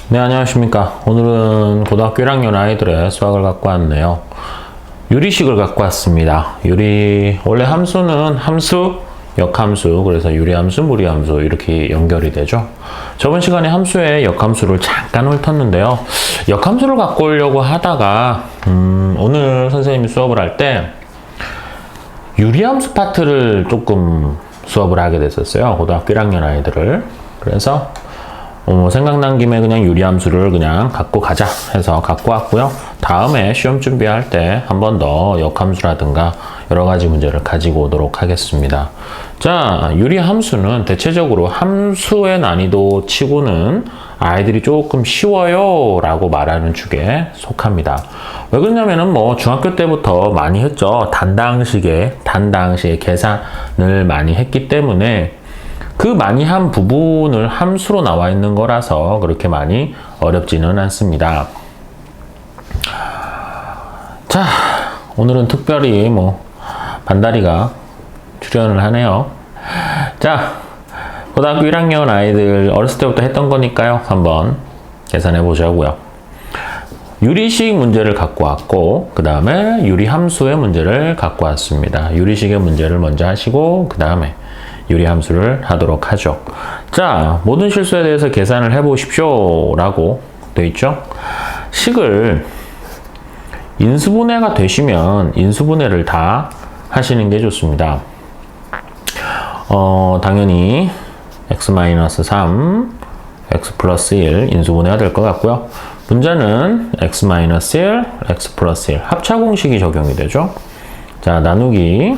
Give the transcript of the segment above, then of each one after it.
네, 안녕하십니까. 오늘은 고등학교 1학년 아이들의 수학을 갖고 왔네요. 유리식을 갖고 왔습니다. 원래 함수는 함수, 역함수, 그래서 유리함수, 무리함수 이렇게 연결이 되죠. 저번 시간에 함수의 역함수를 잠깐 훑었는데요. 역함수를 갖고 오려고 하다가 오늘 선생님이 수업을 할 때 유리함수 파트를 조금 수업을 하게 됐었어요. 고등학교 1학년 아이들을. 그래서 생각난 김에 그냥 유리함수를 그냥 갖고 가자 해서 갖고 왔고요. 다음에 시험 준비할 때 한 번 더 역함수라든가 여러 가지 문제를 가지고 오도록 하겠습니다. 자, 유리함수는 대체적으로 함수의 난이도 치고는 아이들이 조금 쉬워요 라고 말하는 축에 속합니다. 왜 그러냐면은 중학교 때부터 많이 했죠. 단당식의 계산을 많이 했기 때문에 그 많이 한 부분을 함수로 나와 있는 거라서 그렇게 많이 어렵지는 않습니다. 자, 오늘은 특별히 반다리가 출연을 하네요. 자, 고등학교 1학년 아이들 어렸을 때부터 했던 거니까요. 한번 계산해 보자고요. 유리식 문제를 갖고 왔고 그 다음에 유리함수의 문제를 갖고 왔습니다. 유리식의 문제를 먼저 하시고 그 다음에 유리함수를 하도록 하죠. 자, 모든 실수에 대해서 계산을 해보십시오 라고 되어 있죠. 식을 인수분해가 되시면 인수분해를 다 하시는 게 좋습니다. 당연히 x-3, x 플러스 1 인수분해가 될 것 같고요. 문자는 x-1, x 플러스 1 합차공식이 적용이 되죠. 자, 나누기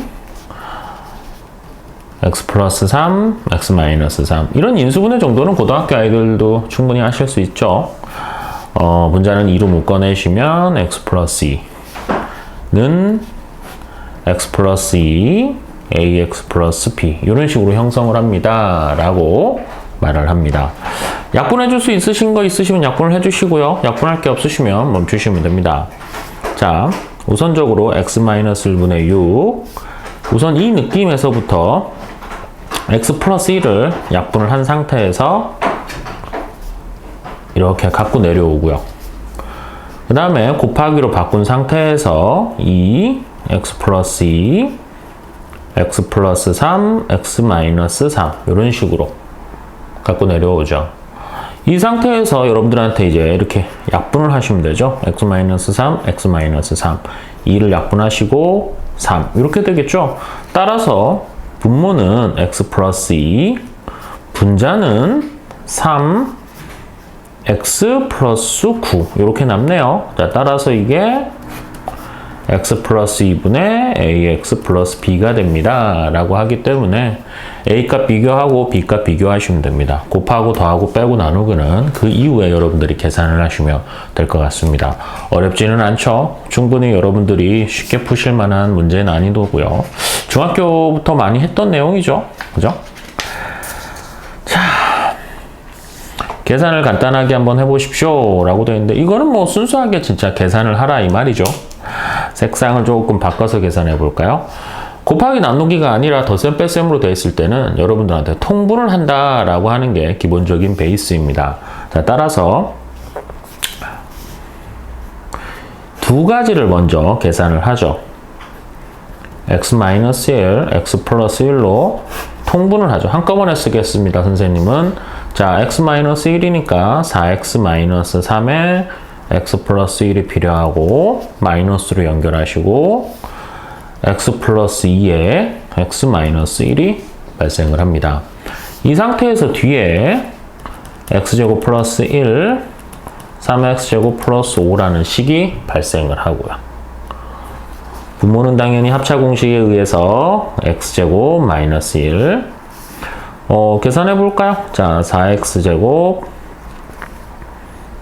x 플러스 3, x 마이너스 3 이런 인수분해 정도는 고등학교 아이들도 충분히 하실 수 있죠. 문자는 2로 묶어내시면 x 플러스 2는 x 플러스 2 ax 플러스 b 이런 식으로 형성을 합니다 라고 말을 합니다. 약분해 줄 수 있으신 거 있으시면 약분을 해 주시고요. 약분할 게 없으시면 멈추시면 됩니다. 자, 우선적으로 x 마이너스 1분의 6 우선 이 느낌에서부터 x 플러스 1을 약분을 한 상태에서 이렇게 갖고 내려오고요. 그 다음에 곱하기로 바꾼 상태에서 2, x 플러스 2, x 플러스 3, x 마이너스 3 이런 식으로 갖고 내려오죠. 이 상태에서 여러분들한테 이제 이렇게 약분을 하시면 되죠. x 마이너스 3, x 마이너스 3 2를 약분하시고 3 이렇게 되겠죠. 따라서 분모는 x 플러스 2, 분자는 3, x 플러스 9 이렇게 남네요. 자, 따라서 이게 x 플러스 2분의 ax 플러스 b가 됩니다 라고 하기 때문에 a값 비교하고 b값 비교하시면 됩니다. 곱하고 더하고 빼고 나누기는 그 이후에 여러분들이 계산을 하시면 될 것 같습니다. 어렵지는 않죠. 충분히 여러분들이 쉽게 푸실 만한 문제 난이도고요. 중학교부터 많이 했던 내용이죠. 그죠? 자, 계산을 간단하게 한번 해보십시오 라고 되어 있는데 이거는 순수하게 진짜 계산을 하라 이 말이죠. 색상을 조금 바꿔서 계산해 볼까요? 곱하기 나누기가 아니라 덧셈 뺄셈으로 되어 있을 때는 여러분들한테 통분을 한다 라고 하는 게 기본적인 베이스입니다. 자, 따라서 두 가지를 먼저 계산을 하죠. x-1, x 플러스 1로 통분을 하죠. 한꺼번에 쓰겠습니다. 선생님은 자, x-1이니까 4x-3에 x 플러스 1이 필요하고 마이너스로 연결하시고 x 플러스 2에 x 마이너스 1이 발생을 합니다. 이 상태에서 뒤에 x제곱 플러스 1, 3x제곱 플러스 5라는 식이 발생을 하고요. 분모는 당연히 합차공식에 의해서 x제곱 마이너스 1 계산해 볼까요? 자, 4x제곱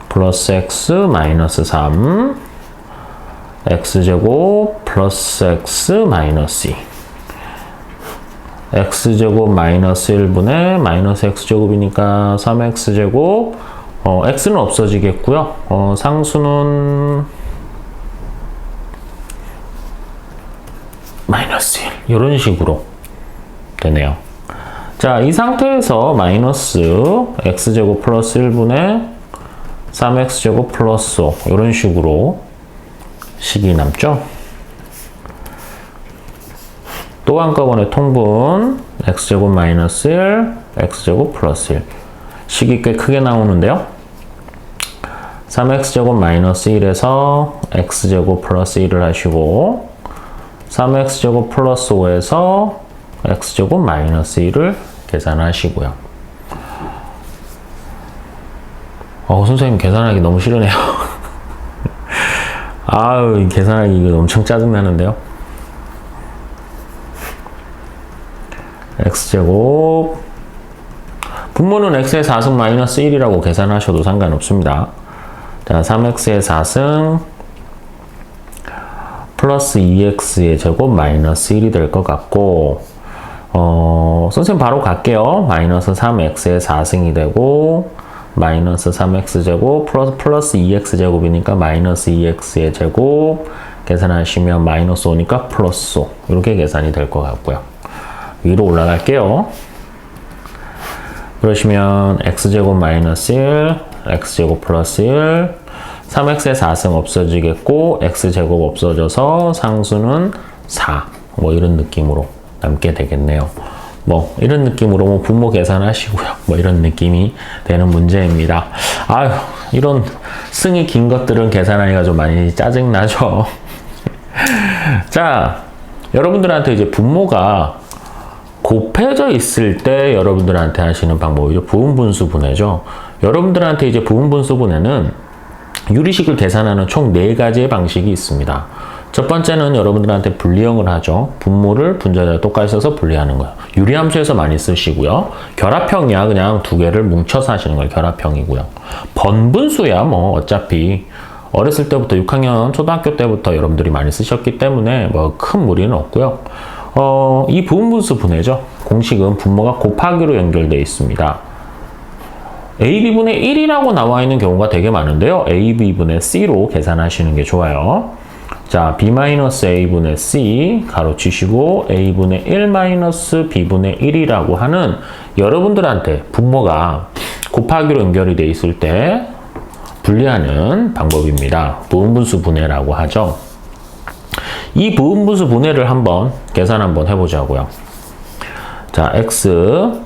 플러스 x 마이너스 3 x제곱 플러스 x 마이너스 2 x제곱 마이너스 1분의 마이너스 x제곱이니까 3x제곱 x는 없어지겠고요. 상수는 마이너스 1 이런 식으로 되네요. 자, 이 상태에서 마이너스 x제곱 플러스 1분의 3x제곱 플러스 5 이런 식으로 식이 남죠. 또 한꺼번에 통분 x제곱 마이너스 1, x제곱 플러스 1 식이 꽤 크게 나오는데요. 3x제곱 마이너스 1에서 x제곱 플러스 1을 하시고 3x제곱 플러스 5에서 x제곱 마이너스 1을 계산하시고요. 선생님 계산하기 너무 싫으네요. 아유, 계산하기 이거 엄청 짜증나는데요. x제곱 분모는 x의 4승 마이너스 1이라고 계산하셔도 상관없습니다. 자, 3x의 4승 플러스 2x의 제곱 마이너스 1이 될 것 같고 선생님 바로 갈게요. 마이너스 3x의 4승이 되고 마이너스 3x제곱 플러스 2x제곱이니까 마이너스 2x의 제곱 계산하시면 마이너스 5니까 플러스 5 이렇게 계산이 될 것 같고요. 위로 올라갈게요. 그러시면 x제곱 마이너스 1 x제곱 플러스 1 3x의 4승 없어지겠고 x제곱 없어져서 상수는 4 뭐 이런 느낌으로 남게 되겠네요. 뭐 이런 느낌으로 분모 계산하시고요. 뭐 이런 느낌이 되는 문제입니다. 아유, 이런 승이 긴 것들은 계산하기가 좀 많이 짜증나죠. 자, 여러분들한테 이제 분모가 곱해져 있을 때 여러분들한테 하시는 방법이죠. 부분분수 분해죠. 여러분들한테 이제 부분분수 분해는 유리식을 계산하는 총 4가지의 방식이 있습니다. 첫 번째는 여러분들한테 분리형을 하죠. 분모를 분자대와 똑같이 써서 분리하는 거예요. 유리함수에서 많이 쓰시고요. 결합형이야 그냥 2개를 뭉쳐서 하시는 거예요. 결합형이고요. 번분수야 뭐 어차피 어렸을 때부터 6학년 초등학교 때부터 여러분들이 많이 쓰셨기 때문에 뭐 큰 무리는 없고요. 이 부분분수 분해죠. 공식은 분모가 곱하기로 연결되어 있습니다. AB분의 1이라고 나와 있는 경우가 되게 많은데요. AB분의 C로 계산하시는 게 좋아요. 자, B-A분의 C 가로치시고 A분의 1-B분의 1이라고 하는 여러분들한테 분모가 곱하기로 연결이 되어 있을 때 분리하는 방법입니다. 부분분수 분해라고 하죠. 이 부분분수 분해를 한번 계산 한번 해보자고요. 자, x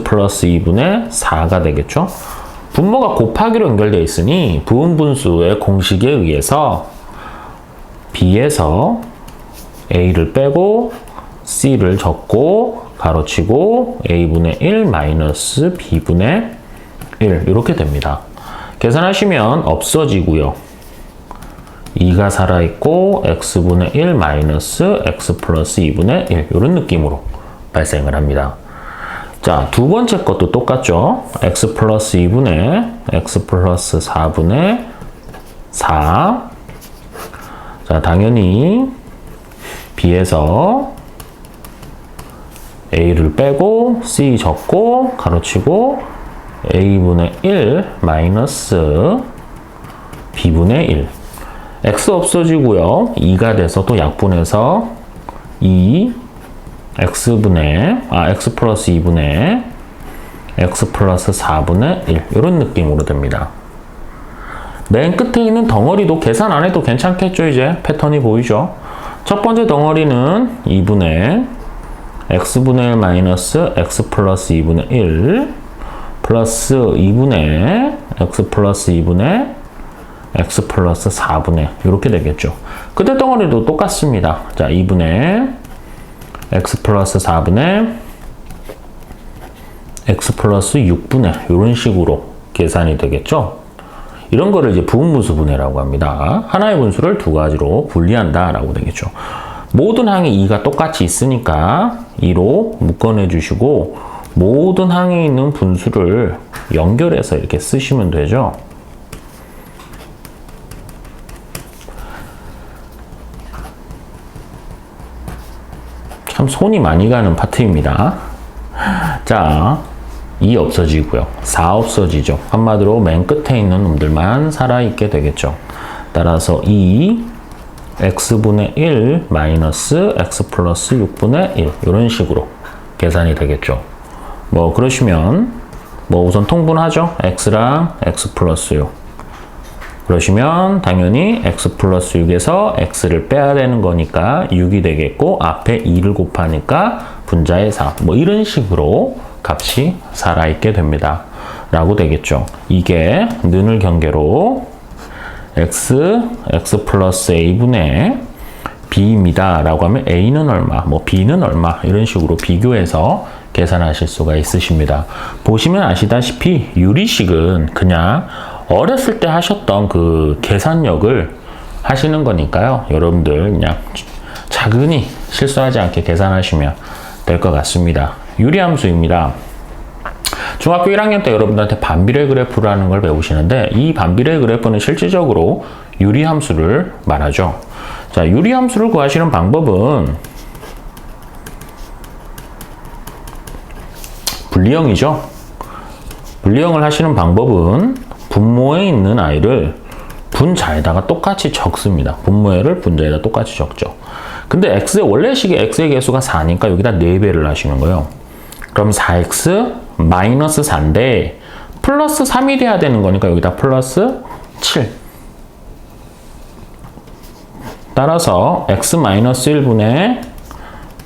플러스 2분의 4가 되겠죠? 분모가 곱하기로 연결되어 있으니 부분분수의 공식에 의해서 b에서 a를 빼고 c를 적고 가로치고 a분의 1 마이너스 b분의 1 이렇게 됩니다. 계산하시면 없어지고요. 2가 살아있고 x분의 1 마이너스 x 플러스 2분의 1 이런 느낌으로 발생을 합니다. 자, 두 번째 것도 똑같죠. x 플러스 2분의 x 플러스 4분의 4. 자, 당연히 b에서 a를 빼고 c 적고 가로치고 a분의 1 마이너스 b분의 1. x 없어지고요. 2가 돼서 또 약분해서 2 x 플러스 2분의 x 플러스 4분의 1 이런 느낌으로 됩니다. 맨 끝에 있는 덩어리도 계산 안 해도 괜찮겠죠. 이제 패턴이 보이죠. 첫 번째 덩어리는 2분의 x분의 1 마이너스 x 플러스 2분의 1 플러스 2분의 x 플러스 2분의 x 플러스 4분의 이렇게 되겠죠. 끝에 덩어리도 똑같습니다. 자, 2분의 x 플러스 4분의 x 플러스 6분의 이런 식으로 계산이 되겠죠. 이런 거를 이제 부분분수 분해라고 합니다. 하나의 분수를 두 가지로 분리한다 라고 되겠죠. 모든 항에 2가 똑같이 있으니까 2로 묶어내 주시고 모든 항에 있는 분수를 연결해서 이렇게 쓰시면 되죠. 참 손이 많이 가는 파트입니다. 자, 2 없어지고요. 4 없어지죠. 한마디로 맨 끝에 있는 놈들만 살아있게 되겠죠. 따라서 2 x분의 1 마이너스 x 플러스 6분의 1 이런 식으로 계산이 되겠죠. 뭐 그러시면 뭐 우선 통분하죠. x랑 x 플러스 6 그러시면 당연히 x 플러스 6에서 x를 빼야 되는 거니까 6이 되겠고 앞에 2를 곱하니까 분자의 4. 뭐 이런 식으로 값이 살아있게 됩니다. 라고 되겠죠. 이게 는을 경계로 x 플러스 a분의 b입니다. 라고 하면 a는 얼마, 뭐 b는 얼마 이런 식으로 비교해서 계산하실 수가 있으십니다. 보시면 아시다시피 유리식은 그냥 어렸을 때 하셨던 그 계산력을 하시는 거니까요. 여러분들 그냥 차근히 실수하지 않게 계산하시면 될 것 같습니다. 유리함수입니다. 중학교 1학년 때 여러분들한테 반비례 그래프라는 걸 배우시는데 이 반비례 그래프는 실질적으로 유리함수를 말하죠. 자, 유리함수를 구하시는 방법은 분리형이죠. 분리형을 하시는 방법은 분모에 있는 i를 분자에다가 똑같이 적습니다. 분모를 분자에다 똑같이 적죠. 근데 x의 원래식의 x의 개수가 4니까 여기다 4배를 하시는 거예요. 그럼 4x 마이너스 4인데 플러스 3이 돼야 되는 거니까 여기다 플러스 7. 따라서 x 마이너스 1분의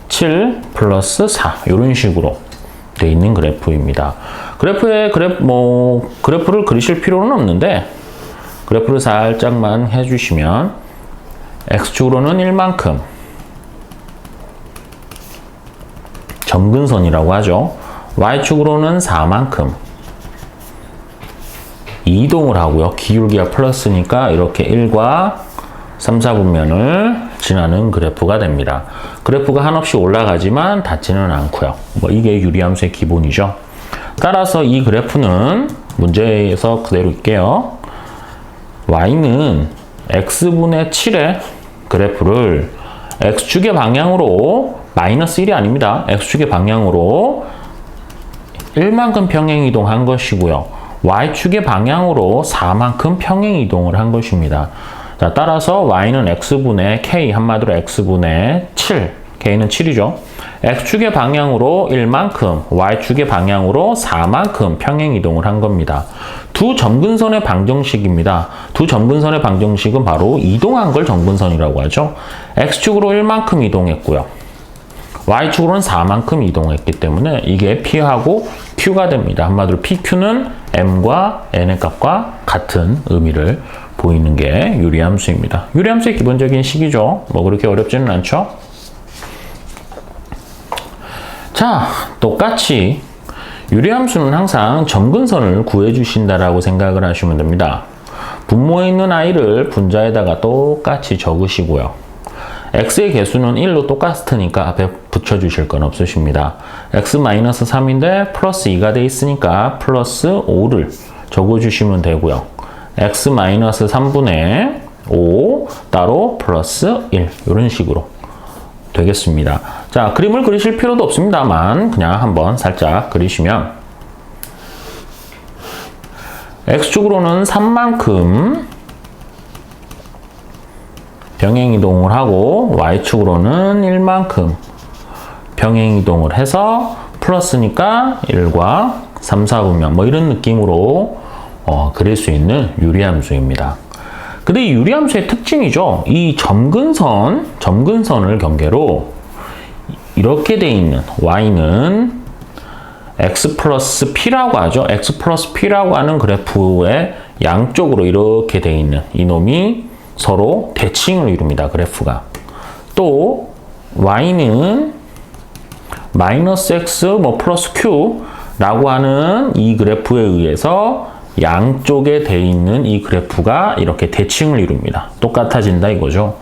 7 플러스 4 이런 식으로 돼 있는 그래프입니다. 그래프를 그리실 필요는 없는데 그래프를 살짝만 해주시면 x축으로는 1만큼 점근선이라고 하죠. y축으로는 4만큼 이동을 하고요. 기울기가 플러스니까 이렇게 1과 3, 4분면을 지나는 그래프가 됩니다. 그래프가 한없이 올라가지만 닿지는 않고요. 뭐 이게 유리함수의 기본이죠. 따라서 이 그래프는 문제에서 그대로 있게요. y는 x분의 7의 그래프를 x축의 방향으로 마이너스 1이 아닙니다. x축의 방향으로 1만큼 평행 이동한 것이고요. y축의 방향으로 4만큼 평행 이동을 한 것입니다. 자, 따라서 y는 x분의 k, 한마디로 x분의 7, k는 7이죠. x축의 방향으로 1만큼, y축의 방향으로 4만큼 평행 이동을 한 겁니다. 두 점근선의 방정식입니다. 두 점근선의 방정식은 바로 이동한 걸 점근선이라고 하죠. x축으로 1만큼 이동했고요. y축으로는 4만큼 이동했기 때문에 이게 p하고 q가 됩니다. 한마디로 pq는 m과 n의 값과 같은 의미를 보이는 게 유리함수입니다. 유리함수의 기본적인 식이죠. 뭐 그렇게 어렵지는 않죠. 자, 똑같이 유리함수는 항상 점근선을 구해주신다라고 생각을 하시면 됩니다. 분모에 있는 i를 분자에다가 똑같이 적으시고요. x의 개수는 1로 똑같으니까 앞에 붙여주실 건 없으십니다. x-3인데 플러스 2가 돼 있으니까 플러스 5를 적어주시면 되고요. x-3분의 5 따로 플러스 1 이런 식으로 되겠습니다. 자, 그림을 그리실 필요도 없습니다만 그냥 한번 살짝 그리시면 x축으로는 3만큼 병행이동을 하고 y축으로는 1만큼 병행이동을 해서 플러스니까 1과 3, 4분면 뭐 이런 느낌으로 그릴 수 있는 유리함수입니다. 근데 이 유리함수의 특징이죠. 이 점근선을 경계로 이렇게 돼 있는 y는 x 플러스 p라고 하죠. x 플러스 p라고 하는 그래프의 양쪽으로 이렇게 돼 있는 이놈이 서로 대칭을 이룹니다. 그래프가. 또 y는 마이너스 x 뭐 플러스 q라고 하는 이 그래프에 의해서 양쪽에 돼 있는 이 그래프가 이렇게 대칭을 이룹니다. 똑같아진다 이거죠.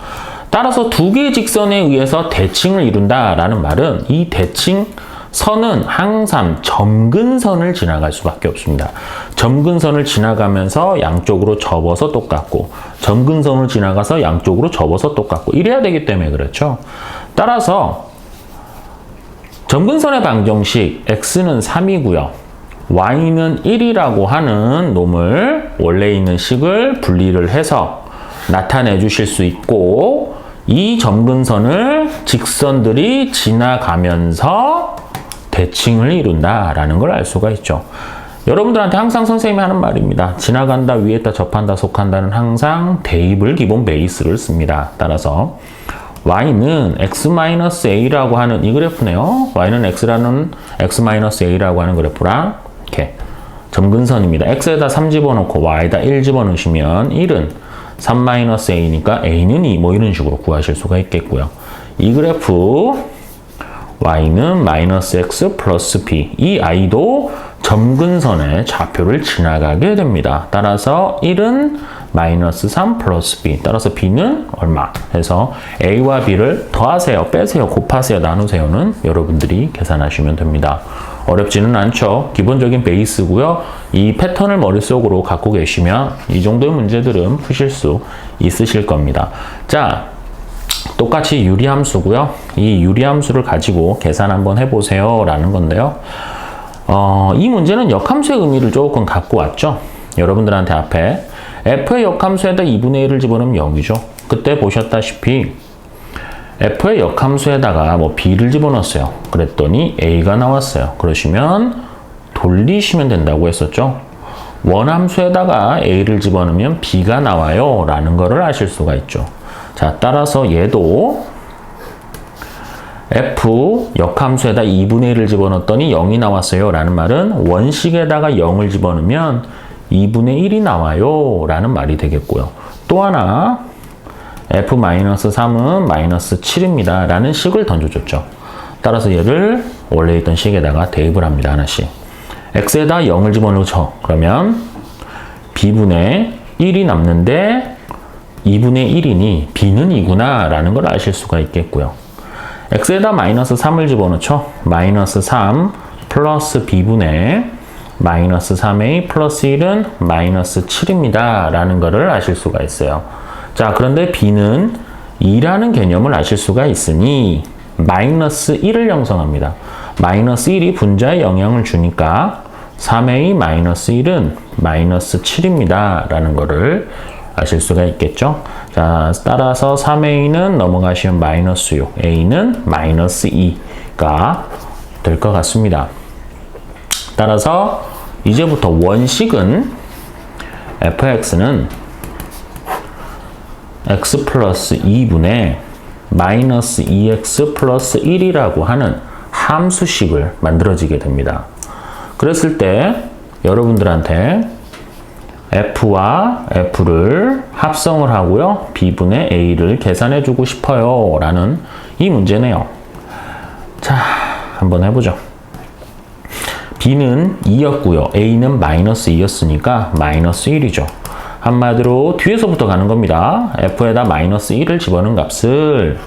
따라서 두 개의 직선에 의해서 대칭을 이룬다라는 말은 이 대칭선은 항상 점근선을 지나갈 수밖에 없습니다. 점근선을 지나가면서 양쪽으로 접어서 똑같고 점근선을 지나가서 양쪽으로 접어서 똑같고 이래야 되기 때문에 그렇죠. 따라서 점근선의 방정식 x는 3이고요. y는 1이라고 하는 놈을 원래 있는 식을 분리를 해서 나타내 주실 수 있고 이 점근선을 직선들이 지나가면서 대칭을 이룬다라는 걸 알 수가 있죠. 여러분들한테 항상 선생님이 하는 말입니다. 지나간다, 위에다, 접한다, 속한다는 항상 대입을 기본 베이스를 씁니다. 따라서 y는 x-a라고 하는 이 그래프네요. y는 x-a라고 하는 그래프랑 이렇게 점근선입니다. x에다 3 집어넣고 y에다 1 집어넣으시면 1은 3-a니까 a는 2 뭐 이런 식으로 구하실 수가 있겠고요. 이 그래프 y는 -x 플러스 b 이 i도 점근선의 좌표를 지나가게 됩니다. 따라서 1은 -3 플러스 b 따라서 b는 얼마 해서 a와 b를 더하세요, 빼세요, 곱하세요, 나누세요는 여러분들이 계산하시면 됩니다. 어렵지는 않죠. 기본적인 베이스고요. 이 패턴을 머릿속으로 갖고 계시면 이 정도의 문제들은 푸실 수 있으실 겁니다. 자, 똑같이 유리함수고요. 이 유리함수를 가지고 계산 한번 해보세요 라는 건데요. 이 문제는 역함수의 의미를 조금 갖고 왔죠. 여러분들한테 앞에 f의 역함수에다 2분의 1을 집어넣으면 0이죠. 그때 보셨다시피 f의 역함수에다가 뭐 b를 집어넣었어요. 그랬더니 a가 나왔어요. 그러시면 돌리시면 된다고 했었죠. 원함수에다가 a를 집어넣으면 b가 나와요 라는 거를 아실 수가 있죠. 자, 따라서 얘도 f 역함수에다 2분의 1을 집어넣었더니 0이 나왔어요 라는 말은 원식에다가 0을 집어넣으면 2분의 1이 나와요 라는 말이 되겠고요. 또 하나 f-3은 -7입니다 라는 식을 던져줬죠. 따라서 얘를 원래 있던 식에다가 대입을 합니다. 하나씩. x에다 0을 집어넣죠. 그러면 b분의 1이 남는데 2분의 1이니 b는 2구나 라는 걸 아실 수가 있겠고요. x에다 -3을 집어넣죠. -3 플러스 b분의 -3a 플러스 1은 -7입니다 라는 거를 아실 수가 있어요. 자, 그런데 b는 2라는 개념을 아실 수가 있으니 -1을 형성합니다. -1이 분자에 영향을 주니까 3a -1은 -7입니다 라는 거를 아실 수가 있겠죠. 자, 따라서 3a는 넘어가시면 -6, a는 -2가 될 것 같습니다. 따라서 이제부터 원식은 fx는 x 플러스 2분의 -2x 플러스 1이라고 하는 함수식을 만들어지게 됩니다. 그랬을 때 여러분들한테 f와 f를 합성을 하고요. b분의 a를 계산해 주고 싶어요 라는 이 문제네요. 자, 한번 해보죠. b는 2였고요. a는 -2였으니까 -1이죠. 한마디로 뒤에서부터 가는 겁니다. f에다 -1을 집어넣은 값을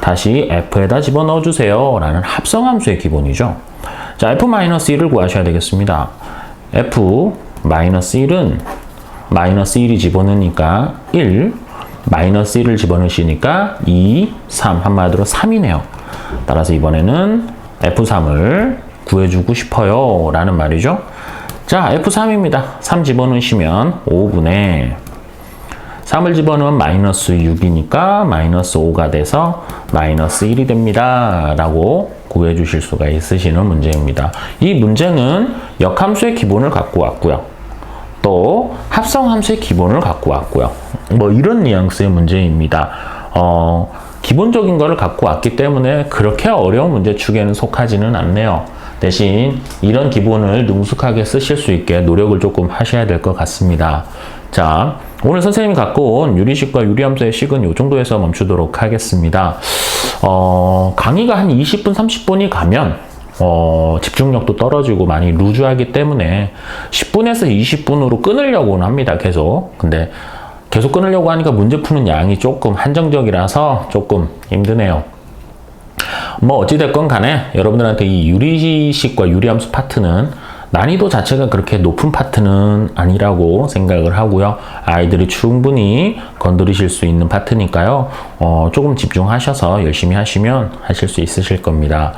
다시 f에다 집어넣어 주세요 라는 합성함수의 기본이죠. 자, f-1을 구하셔야 되겠습니다. f-1은 -1이 집어넣으니까 1, -1을 집어넣으시니까 2, 3, 한마디로 3이네요. 따라서 이번에는 F3을 구해주고 싶어요 라는 말이죠. 자, F3입니다. 3 집어넣으시면 5분의 3을 집어넣으면 -6이니까 -5가 돼서 -1이 됩니다 라고 구해주실 수가 있으시는 문제입니다. 이 문제는 역함수의 기본을 갖고 왔고요. 또 합성함수의 기본을 갖고 왔고요. 뭐 이런 뉘앙스의 문제입니다. 기본적인 거를 갖고 왔기 때문에 그렇게 어려운 문제 축에는 속하지는 않네요. 대신 이런 기본을 능숙하게 쓰실 수 있게 노력을 조금 하셔야 될 것 같습니다. 자, 오늘 선생님이 갖고 온 유리식과 유리함수의 식은 이 정도에서 멈추도록 하겠습니다. 강의가 한 20분, 30분이 가면 집중력도 떨어지고 많이 루즈하기 때문에 10분에서 20분으로 끊으려고는 합니다. 근데 계속 끊으려고 하니까 문제 푸는 양이 조금 한정적이라서 조금 힘드네요. 뭐 어찌됐건 간에 여러분들한테 이 유리식과 유리함수 파트는 난이도 자체가 그렇게 높은 파트는 아니라고 생각을 하고요. 아이들이 충분히 건드리실 수 있는 파트니까요. 조금 집중하셔서 열심히 하시면 하실 수 있으실 겁니다.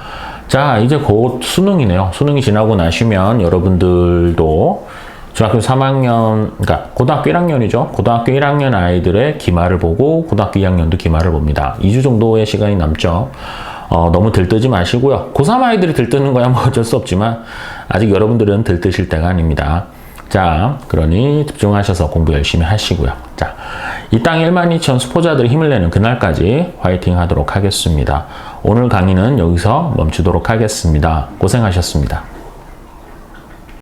자, 이제 곧 수능이네요. 수능이 지나고 나시면 여러분들도 중학교 3학년, 그러니까 고등학교 1학년이죠. 고등학교 1학년 아이들의 기말을 보고 고등학교 2학년도 기말을 봅니다. 2주 정도의 시간이 남죠. 너무 들뜨지 마시고요. 고3 아이들이 들뜨는 거야 뭐 어쩔 수 없지만 아직 여러분들은 들뜨실 때가 아닙니다. 자, 그러니 집중하셔서 공부 열심히 하시고요. 자, 이 땅 12,000 수포자들이 힘을 내는 그날까지 화이팅 하도록 하겠습니다. 오늘 강의는 여기서 멈추도록 하겠습니다. 고생하셨습니다.